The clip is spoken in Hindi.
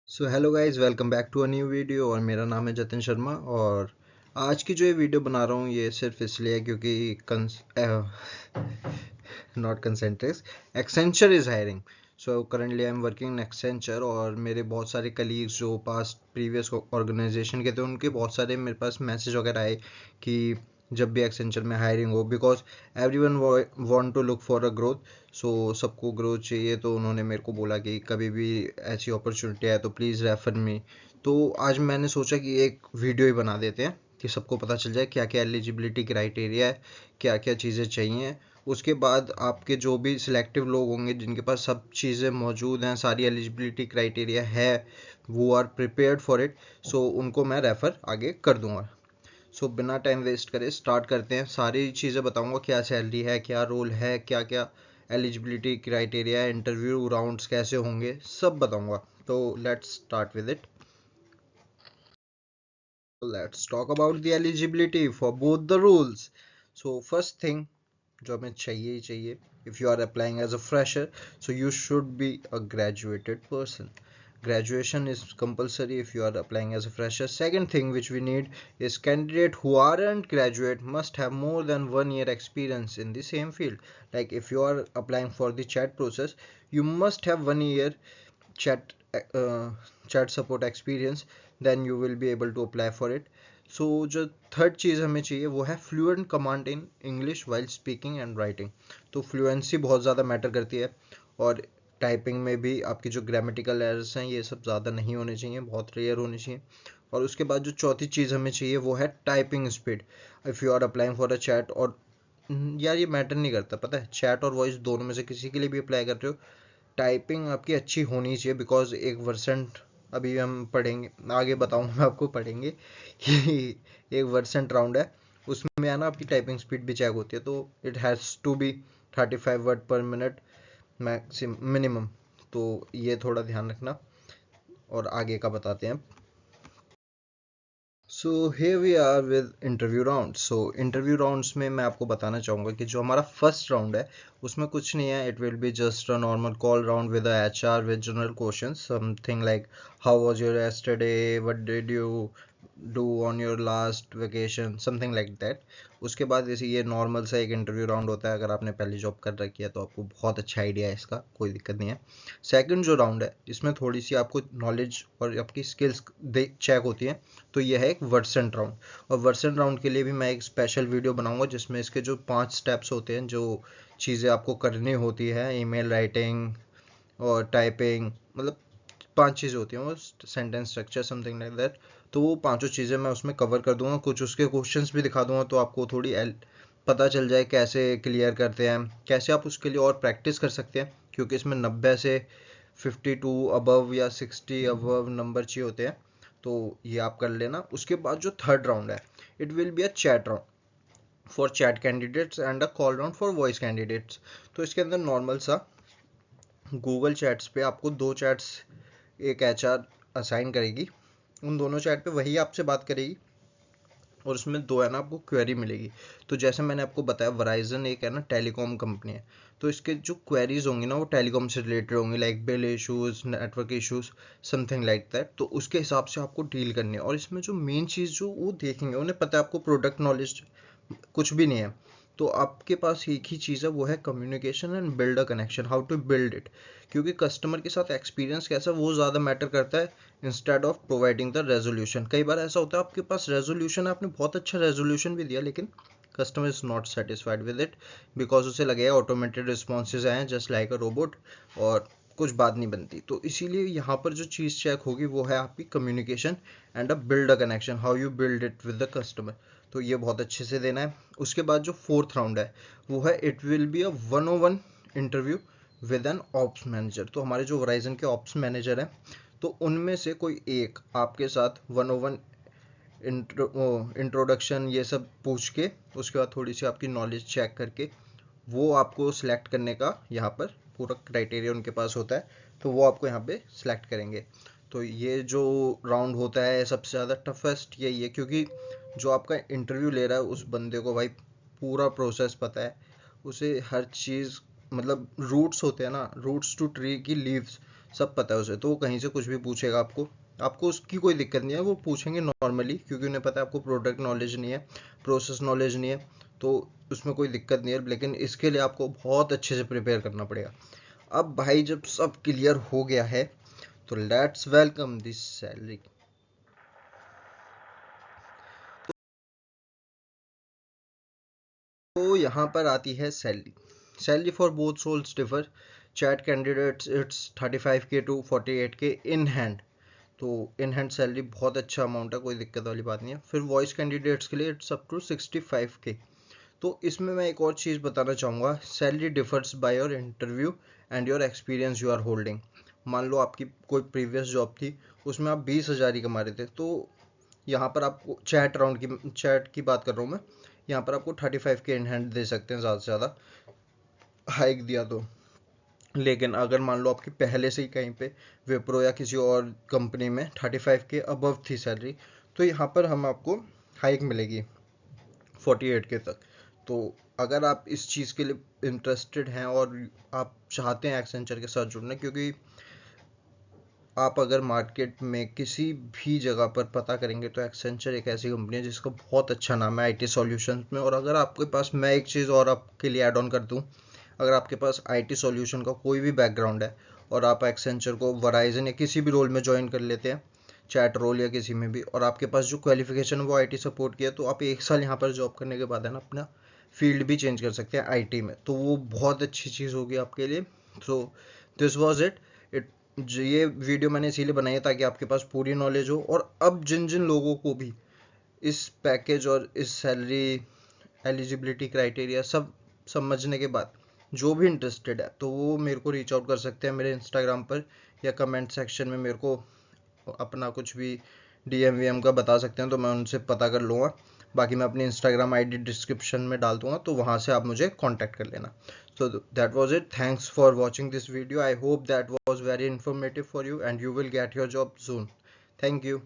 So hello guys, welcome back to a new video. और मेरा नाम है जतिन शर्मा। और आज की जो ये वीडियो बना रहा हूँ ये सिर्फ इसलिए है क्योंकि not Concentrix, Accenture is hiring. So currently I am working in Accenture और मेरे बहुत सारे कलीग्स जो पास्ट प्रीवियस ऑर्गेनाइजेशन के थे उनके बहुत सारे मेरे पास मैसेज वगैरह आए कि जब भी एक्सेंचर में हायरिंग हो, because every one want to look for a growth. So सबको ग्रोथ चाहिए, तो उन्होंने मेरे को बोला कि कभी भी ऐसी अपॉर्चुनिटी आए तो प्लीज़ रेफर मी। तो आज मैंने सोचा कि एक वीडियो ही बना देते हैं कि सबको पता चल जाए क्या क्या एलिजिबिलिटी क्राइटेरिया है, क्या क्या चीज़ें चाहिए। उसके बाद आपके जो भी सिलेक्टिव लोग होंगे जिनके पास सब चीज़ें मौजूद हैं, सारी एलिजिबिलिटी क्राइटेरिया है, वो आर प्रिपेयर्ड फॉर इट, सो उनको मैं रेफ़र आगे कर दूंगा। सो बिना टाइम वेस्ट करे स्टार्ट करते हैं। सारी चीज़ें बताऊंगा, क्या सैलरी है, क्या रोल है, क्या क्या एलिजिबिलिटी क्राइटेरिया है, इंटरव्यू राउंड्स कैसे होंगे, सब बताऊंगा। तो let's start with it. Let's talk about the eligibility for both the rules. So first thing जो हमें चाहिए ही चाहिए, if you are applying as a fresher, so you should be a graduated person. Graduation is compulsory if you are applying as a fresher. Second thing which we need is candidate who aren't graduate must have more than 1 year experience in the same field. Like if you are applying for the chat process, you must have 1 year chat chat support experience, then you will be able to apply for it. सो जो थर्ड चीज़ हमें चाहिए वो है fluent command in English while speaking and writing. तो फ्लुएंसी बहुत ज़्यादा मैटर करती है, और टाइपिंग में भी आपकी जो ग्रामेटिकल एरर्स हैं ये सब ज़्यादा नहीं होने चाहिए, बहुत रेयर होने चाहिए। और उसके बाद जो चौथी चीज़ हमें चाहिए वो है typing speed. If you are applying for a chat, और यार ये मैटर नहीं करता, पता है, चैट और वॉइस दोनों में से किसी के लिए भी अप्लाई कर रहे हो, टाइपिंग आपकी अच्छी होनी चाहिए। बिकॉज एक वर्सेंट, अभी हम पढ़ेंगे आगे, बताऊंगा मैं आपको, पढ़ेंगे कि एक वर्सेंट राउंड है, उसमें है ना आपकी टाइपिंग स्पीड भी चेक होती है। तो it has to be 35 word per minute maxim minimum. तो ये थोड़ा ध्यान रखना, और आगे का बताते हैं। So here we are with interview round. So interview rounds में मैं आपको बताना चाहूँगा कि जो हमारा फर्स्ट राउंड है उसमें कुछ नहीं है, it will be just a normal call round with HR with general question, something like how was your yesterday, what did you do on your last vacation, something like that. उसके बाद जैसे ये नॉर्मल सा एक इंटरव्यू राउंड होता है, अगर आपने पहले जॉब कर रखी है तो आपको बहुत अच्छा आइडिया है इसका, कोई दिक्कत नहीं है। सेकंड जो राउंड है इसमें थोड़ी सी आपको नॉलेज और आपकी स्किल्स चेक होती है, तो ये है एक वर्सेंट राउंड। और वर्सेंट राउंड के लिए भी मैं एक स्पेशल वीडियो बनाऊंगा जिसमें इसके जो 5 स्टेप्स होते हैं, जो चीज़ें आपको करनी होती है, ईमेल राइटिंग और टाइपिंग, मतलब 5 चीज़ें होती हैं, वो sentence structure something like that. तो वो पांचों चीज़ें मैं उसमें कवर कर दूंगा, कुछ उसके क्वेश्चंस भी दिखा दूंगा, तो आपको थोड़ी पता चल जाए कैसे क्लियर करते हैं, कैसे आप उसके लिए और प्रैक्टिस कर सकते हैं, क्योंकि इसमें 90 से 52 अबव या 60 अबव नंबर चाहिए होते हैं। तो ये आप कर लेना। उसके बाद जो थर्ड राउंड है, it will be a chat round for chat candidates and a call round for voice candidates. तो इसके अंदर नॉर्मल सा गूगल चैट्स पे आपको दो चैट्स एक HR असाइन करेगी, उन दोनों चैट पे वही आपसे बात करेगी, और उसमें दो है ना आपको क्वेरी मिलेगी। तो जैसे मैंने आपको बताया, वराइजन एक है ना टेलीकॉम कंपनी है, तो इसके जो क्वेरीज होंगी ना वो टेलीकॉम से रिलेटेड होंगी, like bill issues, network issues, something like that. तो उसके हिसाब से आपको डील करनी है। और इसमें जो मेन चीज़ जो वो देखेंगे, उन्हें पता है आपको प्रोडक्ट नॉलेज कुछ भी नहीं है, तो आपके पास एक ही चीज़ है, वो है communication and build a connection, how to build it. क्योंकि कस्टमर के साथ एक्सपीरियंस कैसा वो ज़्यादा मैटर करता है, instead of providing the resolution. कई बार ऐसा होता है आपके पास रेजोल्यूशन है, आपने बहुत अच्छा रेजोल्यूशन भी दिया, लेकिन customer is not satisfied with it, because उसे लगेगा ऑटोमेटेड रिस्पॉन्सेज आए हैं जस्ट लाइक अ रोबोट, और कुछ बात नहीं बनती। तो इसीलिए यहाँ पर जो चीज़ चेक होगी वो है आपकी communication and a build a connection, how you build it with the customer. तो ये बहुत अच्छे से देना है। उसके बाद जो फोर्थ राउंड है वो है, it will be a 101 interview with an ops manager. तो हमारे जो वराइजन के ऑप्स मैनेजर हैं, तो उनमें से कोई एक आपके साथ 101 इंट्रोडक्शन ये सब पूछ के, उसके बाद थोड़ी सी आपकी नॉलेज चेक करके, वो आपको सिलेक्ट करने का यहाँ पर पूरा क्राइटेरिया उनके पास होता है, तो वो आपको यहाँ पे सिलेक्ट करेंगे। तो ये जो राउंड होता है सबसे ज़्यादा टफेस्ट यही है, क्योंकि जो आपका इंटरव्यू ले रहा है उस बंदे को भाई पूरा प्रोसेस पता है, उसे हर चीज़, मतलब रूट्स होते हैं ना, रूट्स टू ट्री की लीव्स, सब पता है उसे, तो वो कहीं से कुछ भी पूछेगा आपको उसकी कोई दिक्कत नहीं है, वो पूछेंगे नॉर्मली, क्योंकि उन्हें पता है आपको प्रोडक्ट नॉलेज नहीं है, प्रोसेस नॉलेज नहीं है, तो उसमें कोई दिक्कत नहीं है। लेकिन इसके लिए आपको बहुत अच्छे से प्रिपेयर करना पड़ेगा। अब भाई जब सब क्लियर हो गया है, तो लेट्स वेलकम दिस सैलरी। तो यहाँ पर आती है salary. Salary for both roles differ. Chat candidates it's 35K to 48K in hand. तो इन हैंड सैलरी बहुत अच्छा अमाउंट है, कोई दिक्कत वाली बात नहीं है। फिर वॉइस कैंडिडेट्स के लिए इट्स अप टू 65K। तो इसमें मैं एक और चीज़ बताना चाहूँगा, salary differs by your interview and your experience you are holding. मान लो आपकी कोई प्रीवियस जॉब थी, उसमें आप 20,000 ही कमा रहे थे, तो यहाँ पर आपको चैट की बात कर रहा हूँ मैं, यहाँ पर आपको 35K इन हैंड दे सकते हैं, ज़्यादा से ज़्यादा हाइक दिया तो। लेकिन अगर मान लो आपकी पहले से ही कहीं पे विप्रो या किसी और कंपनी में 35K अबव थी सैलरी, तो यहाँ पर हम आपको हाइक मिलेगी 48K तक। तो अगर आप इस चीज़ के लिए इंटरेस्टेड हैं और आप चाहते हैं एक्सेंचर के साथ जुड़ना, क्योंकि आप अगर मार्केट में किसी भी जगह पर पता करेंगे तो एक्सेंचर एक ऐसी कंपनी है जिसका बहुत अच्छा नाम है आईटी सॉल्यूशंस में। और अगर आपके पास, मैं एक चीज़ और आपके लिए ऐड ऑन कर दूं, अगर आपके पास आईटी सॉल्यूशन का कोई भी बैकग्राउंड है और आप एक्सेंचर को वराइजन या किसी भी रोल में ज्वाइन कर लेते हैं, चैट रोल या किसी में भी, और आपके पास जो क्वालिफिकेशन है वो आईटी सपोर्ट की है, तो आप 1 साल यहाँ पर जॉब करने के बाद है ना अपना फील्ड भी चेंज कर सकते हैं आईटी में, तो वो बहुत अच्छी चीज़ होगी आपके लिए। So this was it. ये वीडियो मैंने इसीलिए बनाई है ताकि आपके पास पूरी नॉलेज हो। और अब जिन जिन लोगों को भी इस पैकेज और इस सैलरी एलिजिबिलिटी क्राइटेरिया सब समझने के बाद जो भी इंटरेस्टेड है, तो वो मेरे को रीच आउट कर सकते हैं मेरे इंस्टाग्राम पर, या कमेंट सेक्शन में मेरे को अपना कुछ भी डीएम वीएम का बता सकते हैं, तो मैं उनसे पता कर लूँगा। बाकी मैं अपनी इंस्टाग्राम आईडी डिस्क्रिप्शन में डाल दूंगा, तो वहाँ से आप मुझे कांटेक्ट कर लेना। So that was it. Thanks for watching this video. I hope that was very informative for you and you will get your job soon. Thank you.